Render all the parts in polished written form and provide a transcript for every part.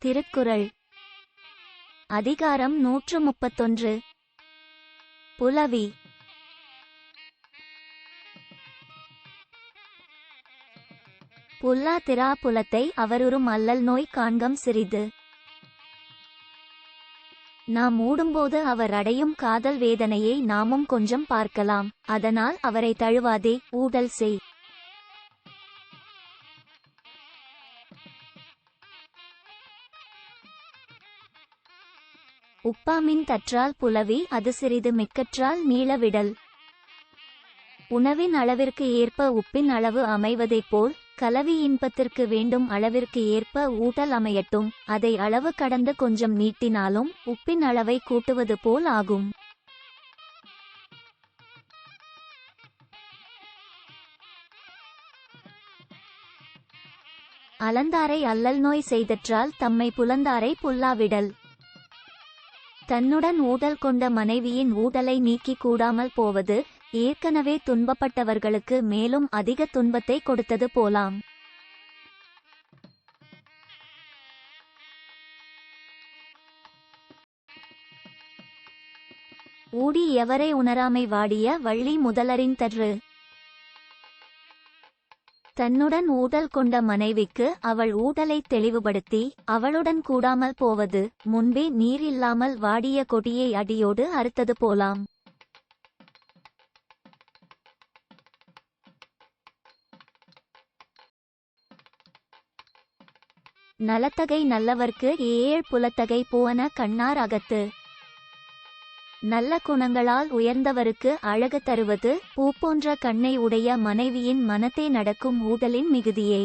திருக்குறள் அதிகாரம் 131. புலவி. புல்லா திரா புலத்தை அவருறும் அல்லல் நோய் காண்கம் சிறிது. நாம் ஊடும்போது அவர் அடையும் காதல் வேதனையை நாமும் கொஞ்சம் பார்க்கலாம். அதனால் அவரை தழுவாதே, ஊடல் செய். உப்பாமின் தற்றால் புலவி அது சிறிது மிக்கற்றால் நீளவிடல். உணவின் அளவிற்கு ஏற்ப உப்பின் அளவு அமைவதைப் போல் கலவி இன்பத்திற்கு வேண்டும் அளவிற்கு ஏற்ப ஊட்டல் அமையட்டும். அதை அளவு கடந்து கொஞ்சம் நீட்டினாலும் உப்பின் அளவை கூட்டுவது போல் ஆகும். அலந்தாரை அல்லல் நோய் செய்தற்றால் தம்மை புலந்தாரை புல்லாவிடல். தன்னுடன் ஊடல் கொண்ட மனைவியின் ஊடலை நீக்கி கூடாமல் போவது ஏற்கனவே துன்பப்பட்டவர்களுக்கு மேலும் அதிக துன்பத்தை கொடுத்தது போலாம். ஊடி எவரை உணராமை வாடிய வள்ளி முதலரின் தற்று. தன்னுடன் ஊடல் கொண்ட மனைவிக்கு அவள் ஊடலை தெளிவுபடுத்தி அவளுடன் கூடாமல் போவது முன்பே நீர் இல்லாமல் வாடிய கொடியை அடியோடு அறுத்தது போலாம். நலத்தகை நல்லவர்க்கு ஏழ் புலத்தகை போவன கண்ணார் அகத்து. நல்ல குணங்களால் உயர்ந்தவருக்கு அழகு தருவது பூ போன்ற கண்ணை உடைய மனைவியின் மனத்தே நடக்கும் ஊடலின் மிகுதியை.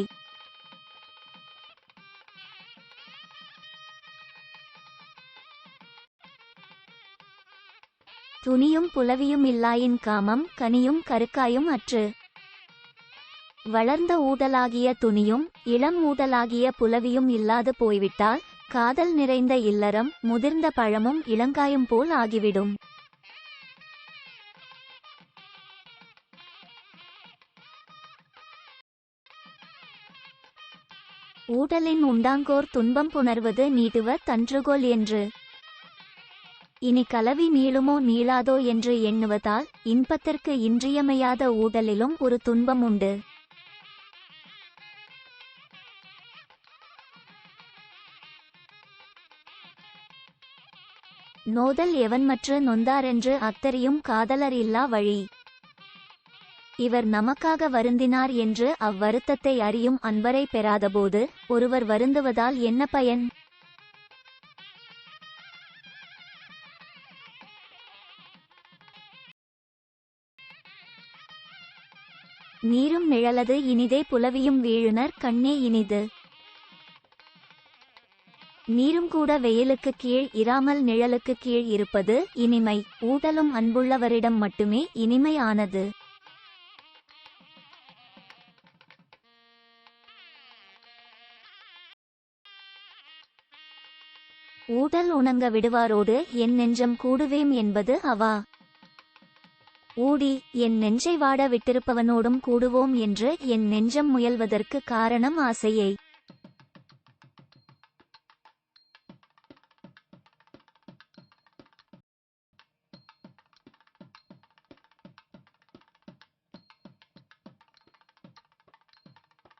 துணியும் புலவியும் இல்லாயின் காமம் கனியும் கருக்காயும் அற்று. வளர்ந்த ஊடலாகிய துணியும் இளம் ஊடலாகிய புலவியும் இல்லாது போய்விட்டால் காதல் நிறைந்த இல்லறம் முதிர்ந்த பழமும் இளங்காயும் போல் ஆகிவிடும். ஊடலின் உண்டாங்கோர் துன்பம் புணர்வது நீடுவ தன்றுகோல் என்று. இனி கலவி நீளுமோ நீளாதோ என்று எண்ணுவதால் இன்பத்திற்கு இன்றியமையாத ஊடலிலும் ஒரு துன்பம் உண்டு. நோதல் எவன்மற்று நொந்தாரென்று அத்தறியும் காதலர் இல்லா வழி. இவர் நமக்காக வருந்தினார் என்று அவ்வருத்தத்தை அறியும் அன்பரை பெறாதபோது ஒருவர் வருந்துவதால் என்ன பயன்? நீரும் நிழலது இனிதே புலவியும் வீழுனர் கண்ணே இனிது. நீரும் கூட வெயிலுக்கு கீழ் இராமல் நிழலுக்கு கீழ் இருப்பது இனிமை. ஊடலும் அன்புள்ளவரிடம் மட்டுமே இனிமை ஆனது. ஊடல் உணங்க விடுவாரோடு என் நெஞ்சம் கூடுவேம் என்பது அவா. ஊடி என் நெஞ்சை வாட விட்டிருப்பவனோடும் கூடுவோம் என்று என் நெஞ்சம் முயல்வதற்கு காரணம் ஆசையை.